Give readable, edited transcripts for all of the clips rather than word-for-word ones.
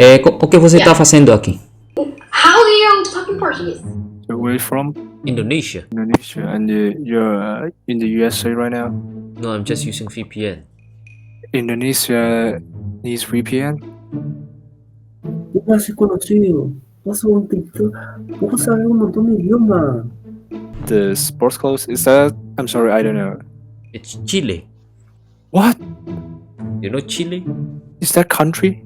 O que você está fazendo aqui? How do you talk in Portuguese? So where are you from? Indonesia. Indonesia. And you're in the USA right now? No, I'm just using VPN. Indonesia needs VPN? ¿Cómo así conocido? Vas a un TikTok. Vos sabés un montón de idiomas. The sports clothes? Is that? I'm sorry, I don't know. It's Chile. What? You know Chile? Is that country?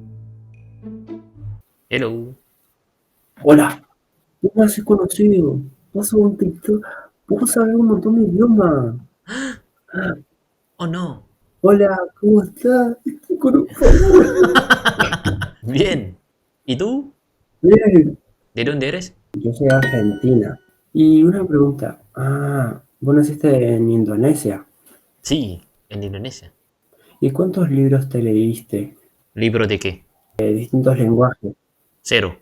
Hello. Hola. ¿Cómo así conocido? Vas a un TikTok. Vos sabés un montón de idiomas. Oh no. Hola, ¿cómo estás? Estoy con un Bien. ¿Y tú? Bien. ¿De dónde eres? Yo soy argentina. Y una pregunta. Vos naciste en Indonesia. Sí, en Indonesia. ¿Y cuántos libros te leíste? ¿Libro de qué? De distintos lenguajes. 0.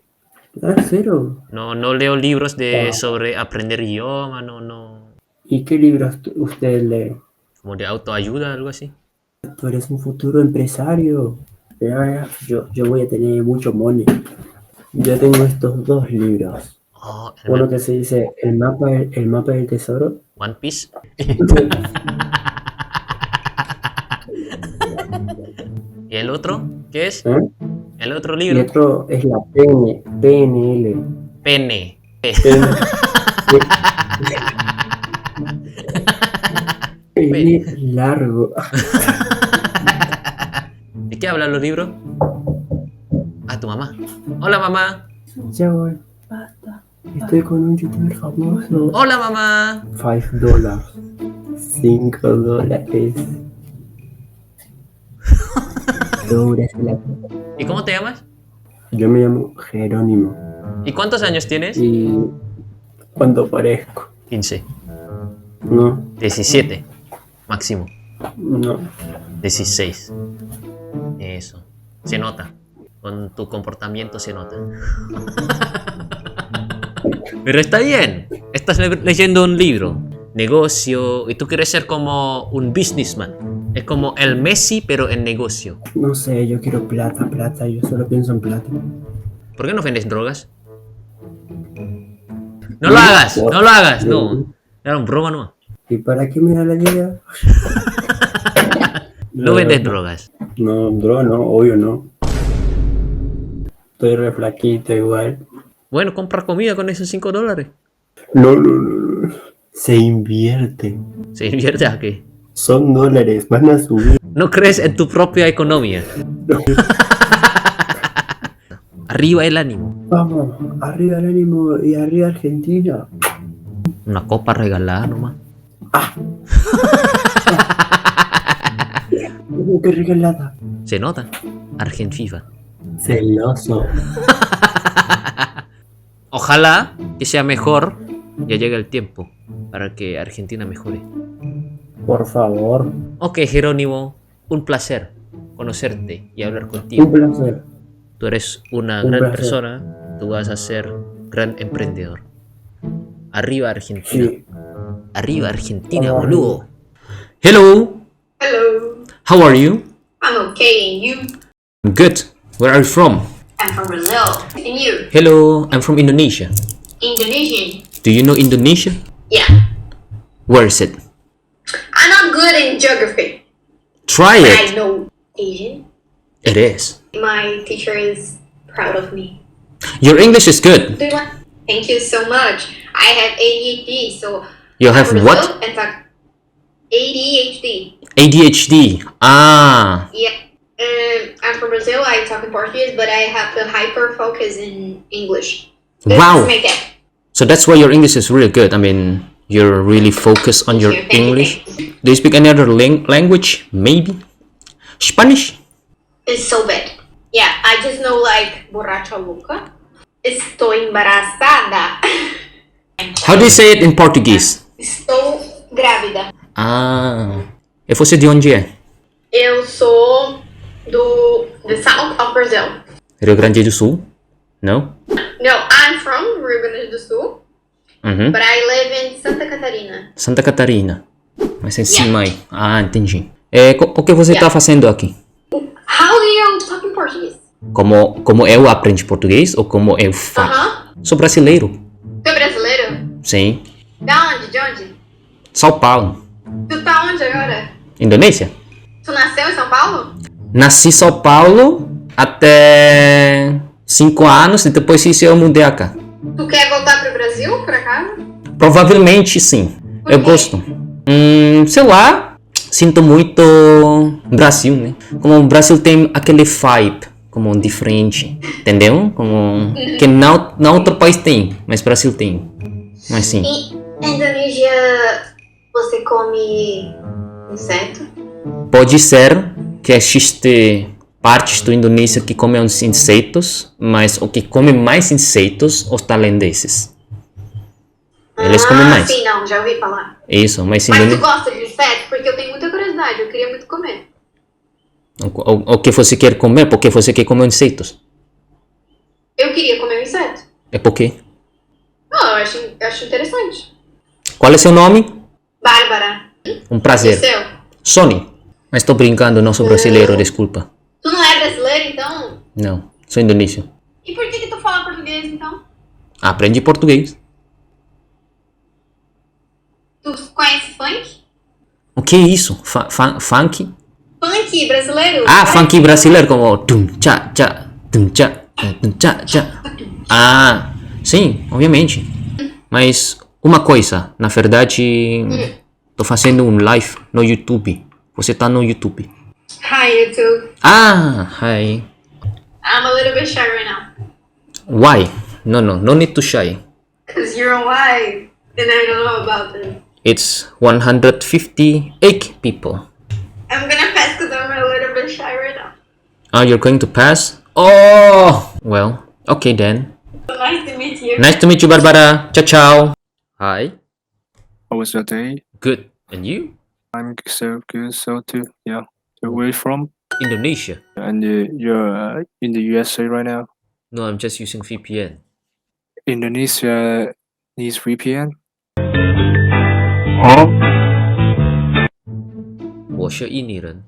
¿Cero? No leo libros de Ah. sobre aprender idioma, no. ¿Y qué libros usted lee? Como de autoayuda, algo así. Tú eres un futuro empresario. Ya, yo voy a tener mucho money. Yo tengo estos 2 libros. Oh, Uno que se dice el mapa del tesoro. One Piece. ¿Y el otro? ¿Qué es? ¿Eh? El otro Y libro. otro es la PNL. Pene. Pene largo. ¿De qué hablan los libros? Ah, tu mamá. Hola, mamá. Ya voy. Basta. Estoy con un youtuber famoso. Hola, mamá. $5. $5. ¿Y cómo te llamas? Yo me llamo Jerónimo. ¿Y cuántos años tienes? ¿Y cuánto parezco? 15. No, 17. Máximo. no. 16. Eso. Se nota. Con tu comportamiento se nota. Pero está bien. Estás leyendo un libro. Negocio. Y tú quieres ser como un businessman. Es como el Messi, pero en negocio. No sé, yo quiero plata. Yo solo pienso en plata. ¿Por qué no vendes drogas? No lo hagas. No. Era un broma, no. ¿Y para qué me da la idea? No vendes drogas. No, bro, no, obvio no. Estoy re flaquito igual. Bueno, compra comida con esos $5. No. Se invierte. ¿Se invierte a qué? Son dólares, van a subir. No crees en tu propia economía. Arriba el ánimo. Vamos, arriba el ánimo y arriba Argentina. Una copa regalada nomás. Qué regalada. Se nota. Argent FIFA. Celoso. Ojalá que sea mejor. Ya llega el tiempo para que Argentina mejore. Por favor. Ok, Jerónimo. Un placer conocerte y hablar contigo. Un placer. Tú eres una Un gran placer. persona. Tú vas a ser gran emprendedor. Arriba Argentina. Sí. Arriba Argentina, Arriba. boludo. Hello. Hello. How are you? I'm okay, and you? I'm good. Where are you from? I'm from Brazil. And you? Hello, I'm from Indonesia. Indonesian? Do you know Indonesia? Yeah. Where is it? I'm not good in geography, Try but it. I know Asian. It is. My teacher is proud of me. Your English is good. Do you want? Thank you so much. I have ADHD, so You I'm have from what? Brazil and talk ADHD. ADHD. Ah. Yeah. I'm from Brazil. I talk in Portuguese, but I have to hyper focus in English. Wow. Make it. So that's why your English is really good. I mean, you're really focused on your Thank you, English. thank you. Do you speak any other language? Maybe? Spanish? It's so bad. Yeah, I just know like borracha louca. Estou embarazada. How do you say it in Portuguese? Estou grávida. Ah. E você de onde é? Eu sou do the south of Brazil. Rio Grande do Sul? No? No, I'm from Rio Grande do Sul, Uhum. but I live in Santa Catarina. Santa Catarina. Mas é em Yeah. cima aí. Ah, entendi. O que você Yeah. tá fazendo aqui? How do you talk in Portuguese? Como eu aprendi português ou como eu falo? Aham. Sou brasileiro. Tu é brasileiro? Sim. Da onde? De onde? São Paulo. Tu tá onde agora? Indonésia. Tu nasceu em São Paulo? Nasci em São Paulo até 5 anos e depois disso eu mudei a cá. Tu quer voltar pro Brasil, por acaso? Provavelmente sim. Por Eu quê? gosto. Sei lá. Sinto muito Brasil, né? Como o Brasil tem aquele vibe como diferente, entendeu? Como que não outro país tem, mas Brasil tem. Mas sim. E na Indonésia você come inseto? Pode ser que existe partes da Indonésia que comem os insetos, mas o que come mais insetos os tailandeses. Eles comem mais. Sim, não, já ouvi falar. Isso, mas Mas tu Indonésia. gosta de inseto? Porque eu tenho muita curiosidade, eu queria muito comer. O que você quer comer? Porque você quer comer insetos. Eu queria comer um inseto. É porque. Não, eu acho interessante. Qual é seu nome? Bárbara. Um E prazer. seu? Sony. Mas estou brincando, não sou brasileiro, desculpa. Tu não é brasileiro, então? Não, sou indonésio. E por que tu fala português, então? Aprendi português. Tu conhece funk? O que é isso? Funk? Funk brasileiro? Ah, Conhece? funk brasileiro como tum cha cha tum cha tum cha cha. Ah, sim, obviamente. Mas uma coisa, na verdade, tô fazendo um live no YouTube. Você tá no YouTube. Hi, YouTube. Ah, hi. I'm a little bit shy right now. Why? No need to shy. Because you're alive. And I don't know about them. It's 158 people. I'm gonna pass because I'm a little bit shy right now. Ah, you're going to pass? Oh, well, okay then. So nice to meet you. Nice to meet you, Barbara. Ciao, ciao. Hi. How was your day? Good. And you? I'm so good, so too. Yeah. So where you from? Indonesia. And you're in the USA right now? No, I'm just using VPN. Indonesia needs VPN? 我是印尼人，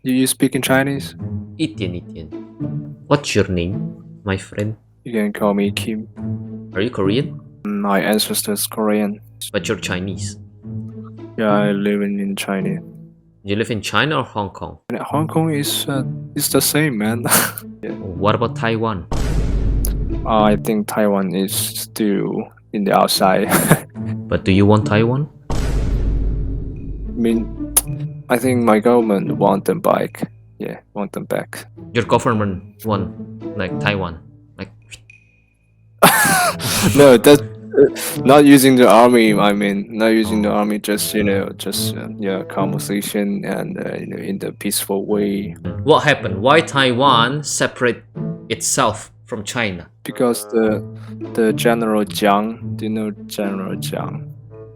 Do you speak in Chinese? 一点一点。What's your name, my friend? You can call me Kim. Are you Korean? My ancestors Korean. But you're Chinese. Yeah, I live in China. You live in China or Hong Kong? And Hong Kong is the same, man. What about Taiwan? I think Taiwan is still in the outside. But do you want Taiwan? I mean, I think my government want them back. Yeah, want them back. Your government want like Taiwan, like No, that not using the army. I mean, not using the army. Just conversation and in the peaceful way. what happened? Why Taiwan separate itself from China? Because the General Jiang. Do you know General Jiang?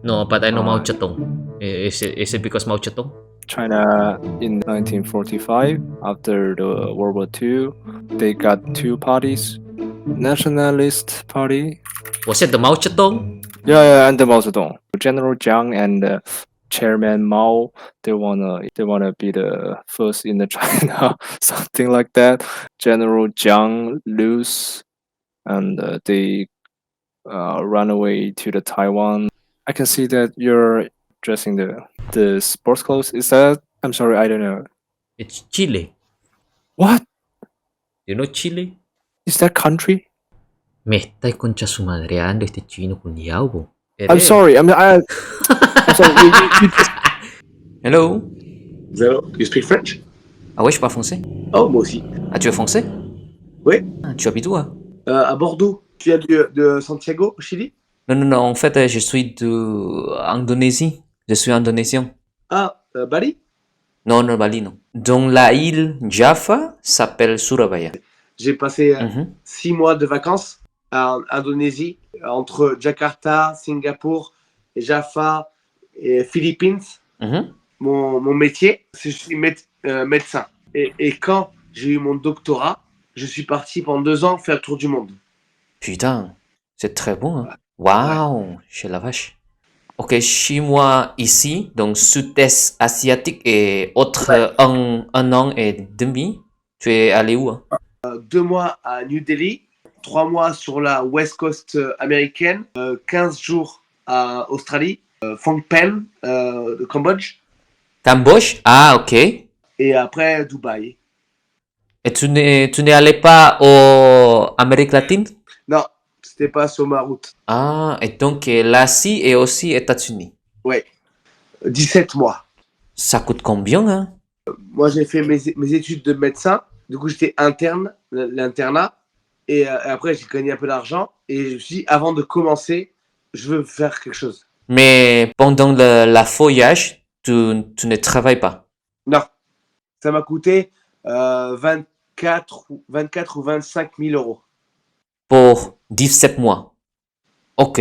No, but I know Mao Why? Zedong. Is it because Mao Zedong? China in 1945 after the World War II, they got two parties. Nationalist Party. Was it the Mao Zedong? Yeah, and the Mao Zedong. General Jiang and Chairman Mao, they wanna be the first in the China, something like that. General Jiang lose, and they run away to the Taiwan. I can see that you're dressing the sports clothes. Is that? I'm sorry, I don't know. It's Chile. What You know Chile? is that country? Me estáis concha su madreando este chino culiao, po. I'm sorry. I'm sorry. You just Hello. Hello, you speak French? Ah ouais, je parle français. Oh, moi aussi. Ah, tu es français? Oui. Ah, tu habites où, hein? À Bordeaux. Tu viens de Santiago, au Chili? Non, en fait, je suis d'Indonésie. Je suis indonésien. Ah, Bali? Non, Bali, non. Donc, la île Jaffa s'appelle Surabaya. J'ai passé Mhm. 6 mois de vacances en Indonésie, entre Jakarta, Singapour, Jaffa et Philippines. Mhm. Mon métier, c'est que je suis médecin. Et quand j'ai eu mon doctorat, je suis parti pendant 2 ans faire le tour du monde. Putain, c'est très bon, hein? Waouh, chez la vache. Ok, chez moi ici, donc sud-est asiatique et autre un an et demi. Tu es allé où, hein? 2 mois à New Delhi, 3 mois sur la West Coast américaine, 15 jours à Australie, Phnom Penh, de Cambodge, Cambodge? Ah, ok. et après Dubaï. Et tu n'es allé pas en Amérique latine? Non, c'était pas sur ma route. Ah, et donc l'Asie et aussi États-Unis. Ouais, 17 mois. Ça coûte combien, hein? Moi, j'ai fait mes études de médecin. Du coup, j'étais interne, l'internat. Et après, j'ai gagné un peu d'argent. Et je me suis dit, avant de commencer, je veux faire quelque chose. Mais pendant la voyage, tu ne travailles pas. Non, ça m'a coûté 24 ou 25 000 euros. Pour 17 mois. Ok.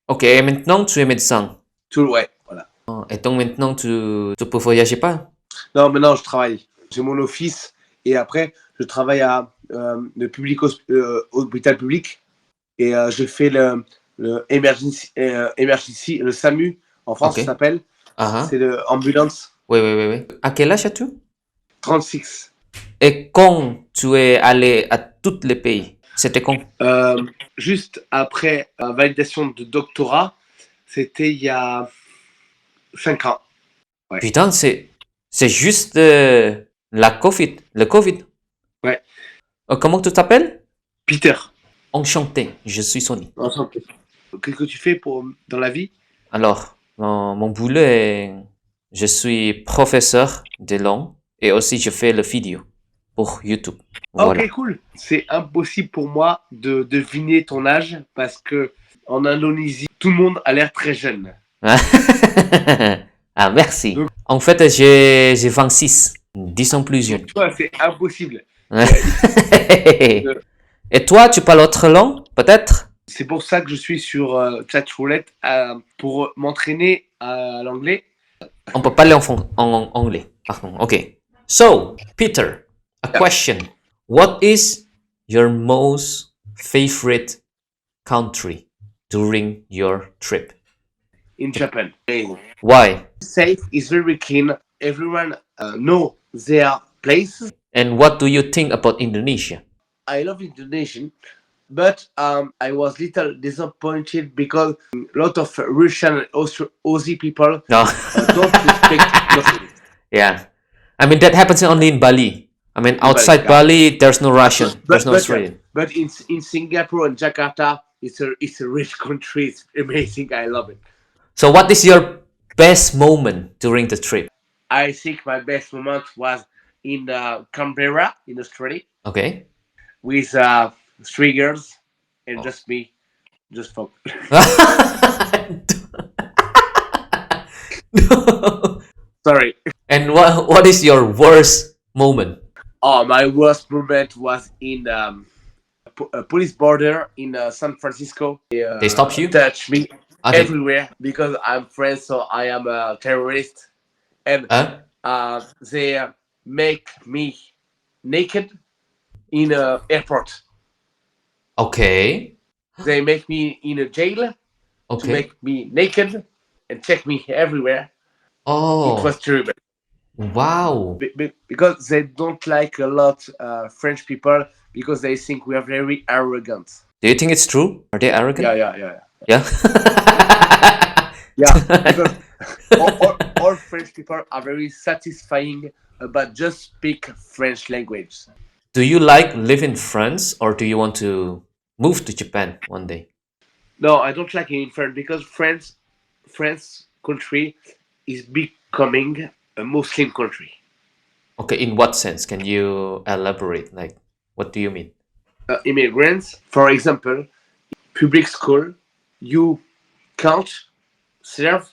Ok, et maintenant tu es médecin. Ouais, voilà. Et donc maintenant tu peux voyager pas? Non, maintenant, je travaille. J'ai mon office. Et après, je travaille à le hôpital public. Et je fais le emergency, le SAMU, en France, Ok. ça s'appelle. Ah, C'est l'ambulance. oui, oui, oui, oui. À quel âge as-tu? 36. Et quand tu es allé à tous les pays? C'était quand? Juste après validation de doctorat, c'était il y a 5 ans. Ouais. Putain, c'est juste la COVID, le Covid. Ouais. Comment tu t'appelles? Peter, Enchanté, je suis Sony. enchanté. Qu'est-ce que tu fais dans la vie? Alors, mon boulot est, je suis professeur de langue et aussi je fais le vidéo pour YouTube. Ah, Voilà. ok, cool. C'est impossible pour moi de deviner ton âge parce que en Indonésie, tout le monde a l'air très jeune. Ah, merci. Donc- En fait, j'ai 26, 10 ans plus jeune. Donc, toi, c'est impossible. Et toi, tu parles autre langue, peut-être? C'est pour ça que je suis sur ChatRoulette pour m'entraîner à l'anglais. On peut parler en anglais. Pardon. Okay. So, Peter, a question. What is your most favorite country during your trip? In Japan. Why? Safe is very clean. Everyone know their place. And what do you think about Indonesia? I love Indonesian, but I was little disappointed because a lot of Russian and Aussie people No. don't respect nothing. Yeah. I mean, that happens only in Bali. I mean, outside Bali, Bali, there's no Russian, there's no Australian. But in Singapore and Jakarta, it's a rich country. It's amazing. I love it. So, what is your best moment during the trip? I think my best moment was in Canberra in Australia Okay. with 3 girls and just me, just fuck. Sorry. And what is your worst moment? Oh, my worst moment was in a police border in San Francisco. They stopped you? Touch me Okay. everywhere because I'm French, so I am a terrorist, and Huh? they make me naked in a airport. Okay. They make me in a jail to Okay. make me naked and check me everywhere. It Oh, was terrible wow. because they don't like a lot French people because they think we are very arrogant. Do you think it's true? Are they arrogant? Yeah. Yeah. Yeah, because all French people are very satisfying about just speak French language. Do you like live in France or do you want to move to Japan one day? No, I don't like it in France because France country is becoming a Muslim country. Okay, in what sense? Can you elaborate? Like, what do you mean? Immigrants, for example, public school, you can't serve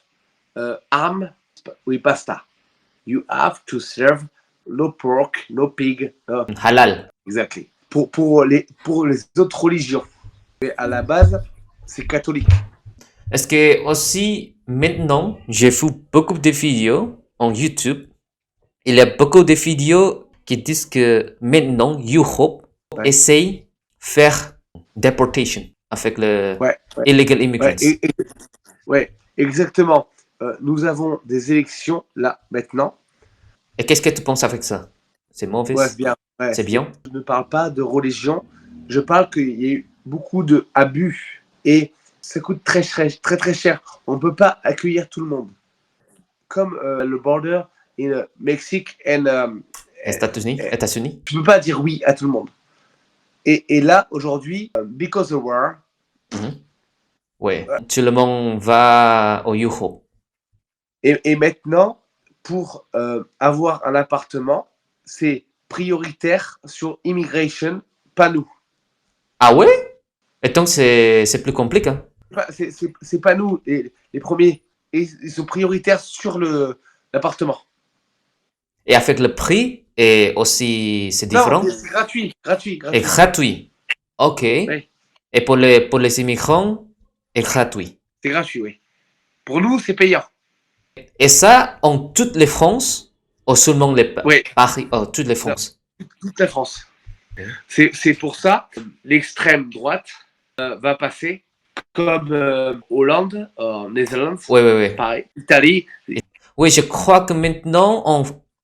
ham with pasta. You have to serve no pork, no pig. Halal. Exactly. Pour les autres religions. Mais à la base, c'est catholique. Est-ce que aussi maintenant, j'ai vu beaucoup de vidéos en YouTube. Il y a beaucoup de vidéos qui disent que maintenant, Europe essaye faire deportation avec le illegal immigrants. Ouais, exactement. Nous avons des élections là maintenant. Et qu'est-ce que tu penses avec ça? C'est mauvais? Ouais, c'est bien. Ouais, C'est bien. Je ne parle pas de religion, je parle qu'il y a eu beaucoup d'abus et ça coûte très cher. On ne peut pas accueillir tout le monde. Comme le border in Mexique et États-Unis. tu ne peux pas dire oui à tout le monde. Et là, aujourd'hui, because of war, Ouais. Tout le monde va au Yuho. et maintenant, pour avoir un appartement, c'est prioritaire sur immigration, pas nous. Ah ouais? Et donc, c'est plus compliqué. C'est pas nous les premiers. Et ils sont prioritaires sur l'appartement. Et avec le prix, et aussi, c'est différent? Non, c'est gratuit. Et gratuit. Ok. Oui. Et pour les immigrants, c'est gratuit. C'est gratuit, oui. Pour nous, c'est payant. Et ça, en toutes les France, ou seulement les Oui. Paris, toutes les France? Toute la France. C'est pour ça que l'extrême droite va passer comme Hollande, Netherlands, Oui. pareil, Italie. Oui, je crois que maintenant,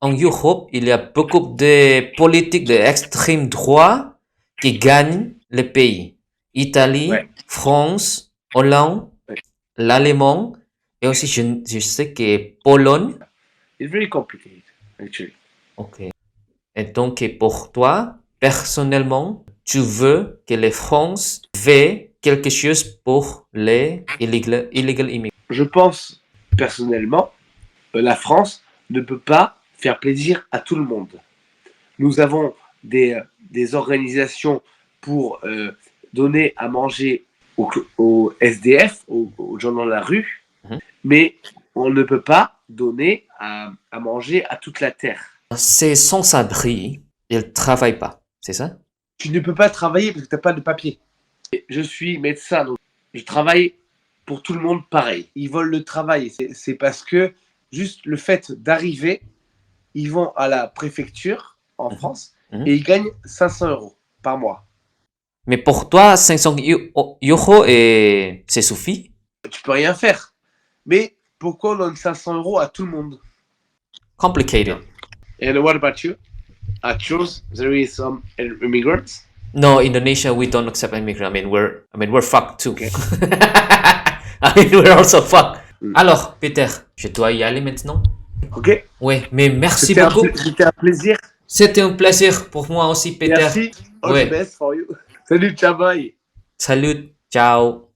en Europe, il y a beaucoup de politiques d'extrême droite qui gagnent le pays. Italie, Ouais. France, Hollande, Ouais. l'allemand, et aussi je sais que Pologne. It's very complicated, actually. Ok. Et donc, pour toi, personnellement, tu veux que les France fassent quelque chose pour les illegal immigrants? Je pense, personnellement, la France ne peut pas faire plaisir à tout le monde. Nous avons des organisations pour donner à manger aux SDF, aux gens dans la rue, mais on ne peut pas donner à manger à toute la terre. C'est sans-abri, ils ne travaillent pas, c'est ça? Tu ne peux pas travailler parce que tu n'as pas de papier. Je suis médecin, donc je travaille pour tout le monde pareil. Ils veulent le travail. C'est parce que juste le fait d'arriver, ils vont à la préfecture en France et ils gagnent 500 € par mois. Mais pour toi, 500 euros, c'est suffit? Tu peux rien faire. Mais pourquoi on donne 500 € à tout le monde? Complicated. And what about you? At yours, there is some immigrants? No, Indonesia, we don't accept immigrants. We're fucked too. Okay. We're also fucked. Alors, Peter, je dois y aller maintenant. Ok. Oui, mais merci C'était beaucoup. C'était un plaisir. C'était un plaisir pour moi aussi, Peter. Merci. All Ouais. the best for you. Salut, ciao, bye. Salut, ciao.